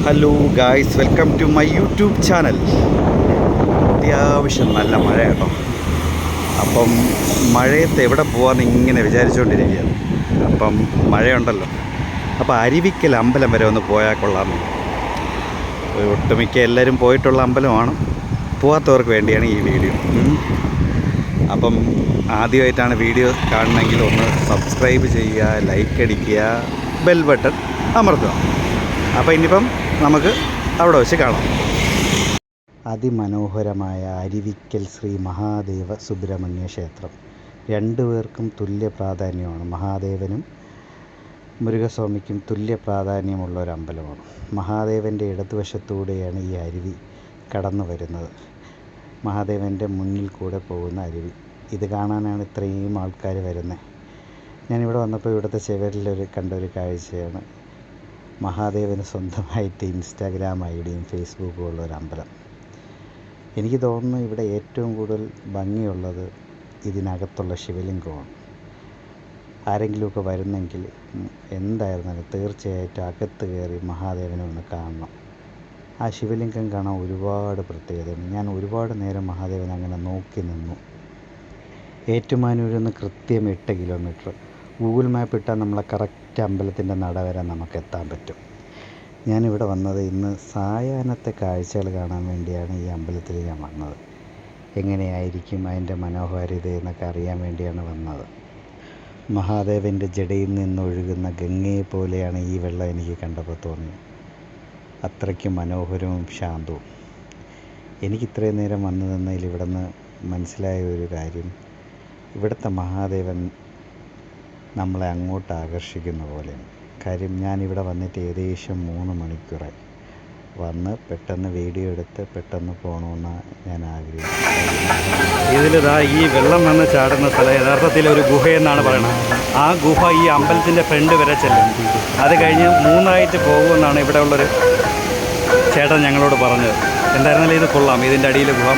Hello guys, welcome to my YouTube channel. അത്യാവശ്യം നല്ല മഴ കേട്ടോ. അപ്പം മഴയത്ത് എവിടെ പോകാമെന്ന് ഇങ്ങനെ വിചാരിച്ചുകൊണ്ടിരിക്കുകയാണ്. അപ്പം മഴയുണ്ടല്ലോ, അപ്പോൾ അരുവിക്കൽ അമ്പലം വരെ ഒന്ന് പോയാൽ കൊള്ളാമെന്ന്. ഒട്ടുമിക്ക എല്ലാവരും പോയിട്ടുള്ള അമ്പലമാണ്. പോകാത്തവർക്ക് വേണ്ടിയാണ് ഈ വീഡിയോ. അപ്പം ആദ്യമായിട്ടാണ് വീഡിയോ കാണണമെങ്കിൽ ഒന്ന് സബ്സ്ക്രൈബ് ചെയ്യുക, ലൈക്ക് അടിക്കുക, ബെൽ ബട്ടൺ അമർത്തുക. അപ്പോൾ ഇനിയിപ്പം നമുക്ക് അവിടെ വെച്ച് കാണാം. അതിമനോഹരമായ അരുവിക്കൽ ശ്രീ മഹാദേവ സുബ്രഹ്മണ്യ ക്ഷേത്രം രണ്ടുപേർക്കും തുല്യ പ്രാധാന്യമാണ്. മഹാദേവനും മുരുകസ്വാമിക്കും തുല്യ പ്രാധാന്യമുള്ള ഒരു അമ്പലമാണ്. മഹാദേവൻ്റെ ഇടതുവശത്തൂടെയാണ് ഈ അരുവി കടന്നു വരുന്നത്. മഹാദേവൻ്റെ മുന്നിൽ കൂടെ പോകുന്ന അരുവി. ഇത് കാണാനാണ് ഇത്രയും ആൾക്കാർ വരുന്നത്. ഞാനിവിടെ വന്നപ്പോൾ ഇവിടുത്തെ ചുവരിലൊരു കണ്ടൊരു കാഴ്ചയാണ് മഹാദേവന് സ്വന്തമായിട്ട് ഇൻസ്റ്റാഗ്രാം ഐഡിയും ഫേസ്ബുക്കും ഉള്ള ഒരു അമ്പലം. എനിക്ക് തോന്നുന്നു ഇവിടെ ഏറ്റവും കൂടുതൽ ഭംഗിയുള്ളത് ഇതിനകത്തുള്ള ശിവലിംഗമാണ്. ആരെങ്കിലുമൊക്കെ വരുന്നെങ്കിൽ എന്തായിരുന്നാലും തീർച്ചയായിട്ടും അകത്ത് കയറി മഹാദേവനെ ഒന്ന് കാണണം. ആ ശിവലിംഗം കാണാൻ ഒരുപാട് പ്രത്യേകതയുണ്ട്. ഞാൻ ഒരുപാട് നേരം മഹാദേവനെ അങ്ങനെ നോക്കി നിന്നു. ഏറ്റുമാനൂരിൽ നിന്ന് കൃത്യം 8 കിലോമീറ്റർ. ഗൂഗിൾ മാപ്പ് ഇട്ടാൽ നമ്മളെ കറക്റ്റ് അമ്പലത്തിൻ്റെ നട വരെ നമുക്ക് എത്താൻ പറ്റും. ഞാനിവിടെ വന്നത് ഇന്ന് സായാഹ്നത്തെ കാഴ്ചകൾ കാണാൻ വേണ്ടിയാണ് ഈ അമ്പലത്തിൽ ഞാൻ വന്നത്. എങ്ങനെയായിരിക്കും അതിൻ്റെ മനോഹാരിത എന്നൊക്കെ അറിയാൻ വേണ്ടിയാണ് വന്നത്. മഹാദേവൻ്റെ ജടയിൽ നിന്നൊഴുകുന്ന ഗംഗയെ പോലെയാണ് ഈ വെള്ളം എനിക്ക് കണ്ടപ്പോൾ തോന്നിയത്. അത്രയ്ക്ക് മനോഹരവും ശാന്തവും. എനിക്കിത്രയും നേരം വന്നു നിന്നതിൽ ഇവിടെ നിന്ന് മനസ്സിലായ ഒരു കാര്യം, ഇവിടുത്തെ മഹാദേവൻ നമ്മളെ അങ്ങോട്ട് ആകർഷിക്കുന്ന പോലെയാണ്. കാര്യം ഞാനിവിടെ വന്നിട്ട് ഏകദേശം 3 മണിക്കൂറായി. വന്ന് പെട്ടെന്ന് വീഡിയോ എടുത്ത് പെട്ടെന്ന് പോകണമെന്നാണ് ഞാൻ ആഗ്രഹിക്കുന്നത്. ഇതിലിതാ ഈ വെള്ളം വന്ന് ചാടുന്ന സ്ഥലം യഥാർത്ഥത്തിൽ ഒരു ഗുഹയെന്നാണ് പറയുന്നത്. ആ ഗുഹ ഈ അമ്പലത്തിൻ്റെ ഫ്രണ്ട് വരെ ചെല്ലും. അത് കഴിഞ്ഞ് 3ആയിട്ട് പോകുമെന്നാണ് ഇവിടെ ഉള്ളൊരു ചേട്ടൻ ഞങ്ങളോട് പറഞ്ഞത്. എന്തായിരുന്നാലും ഇത് കൊള്ളാം. ഇതിൻ്റെ അടിയിൽ ഗുഹ.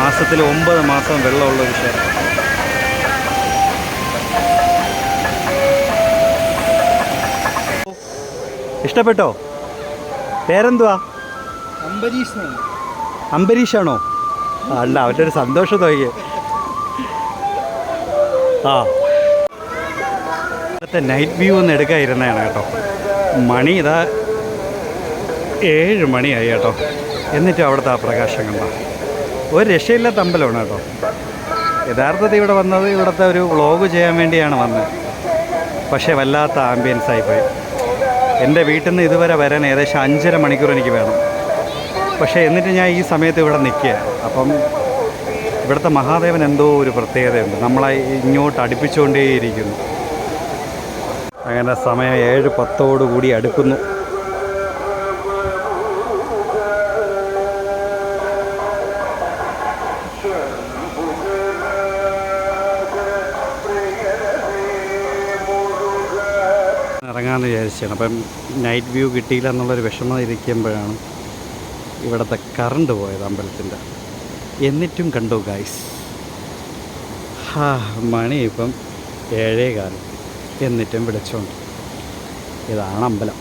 മാസത്തിൽ 9 മാസം വെള്ളമുള്ളൊരു ക്ഷേത്രം. ഇഷ്ടപ്പെട്ടോ? പേരെന്തുവാ? അംബരീഷാണോ? അല്ല, അവൻ്റെ ഒരു സന്തോഷം തോന്നിയേ. ഇവിടുത്തെ നൈറ്റ് വ്യൂ ഒന്ന് എടുക്കാതിരുന്നതാണ് കേട്ടോ. മണി ഇതാ 7 മണിയായി കേട്ടോ. എന്നിട്ടും അവിടുത്തെ ആ പ്രകാശം കണ്ടോ, ഒരു രക്ഷയില്ലാത്ത അമ്പലമാണ് കേട്ടോ. യഥാർത്ഥത്തിൽ ഇവിടെ വന്നത് ഇവിടുത്തെ ഒരു വ്ളോഗ് ചെയ്യാൻ വേണ്ടിയാണ് വന്നത്. പക്ഷേ വല്ലാത്ത ആംബിയൻസ് ആയിപ്പോയി. എൻ്റെ വീട്ടിൽ നിന്ന് ഇതുവരെ വരാൻ ഏകദേശം 5.5 മണിക്കൂർ എനിക്ക് വേണം. പക്ഷേ എന്നിട്ട് ഞാൻ ഈ സമയത്ത് ഇവിടെ നിൽക്കുക. അപ്പം ഇവിടുത്തെ മഹാദേവൻ എന്തോ ഒരു പ്രത്യേകതയുണ്ട്. നമ്മളെ ഇങ്ങോട്ട് അടുപ്പിച്ചുകൊണ്ടേയിരിക്കുന്നു. അങ്ങനെ സമയം 7:10 അടുക്കുന്നു. ഇറങ്ങാമെന്ന് വിചാരിച്ചാണ്. അപ്പം നൈറ്റ് വ്യൂ കിട്ടിയില്ല എന്നുള്ളൊരു വിഷമം ഇരിക്കുമ്പോഴാണ് ഇവിടുത്തെ കറണ്ട് പോയത് അമ്പലത്തിൻ്റെ. എന്നിട്ടും കണ്ടു ഗായ്സ്. മണി ഇപ്പം 7:15. എന്നിട്ടും വിളിച്ചോണ്ട്. ഇതാണ് അമ്പലം.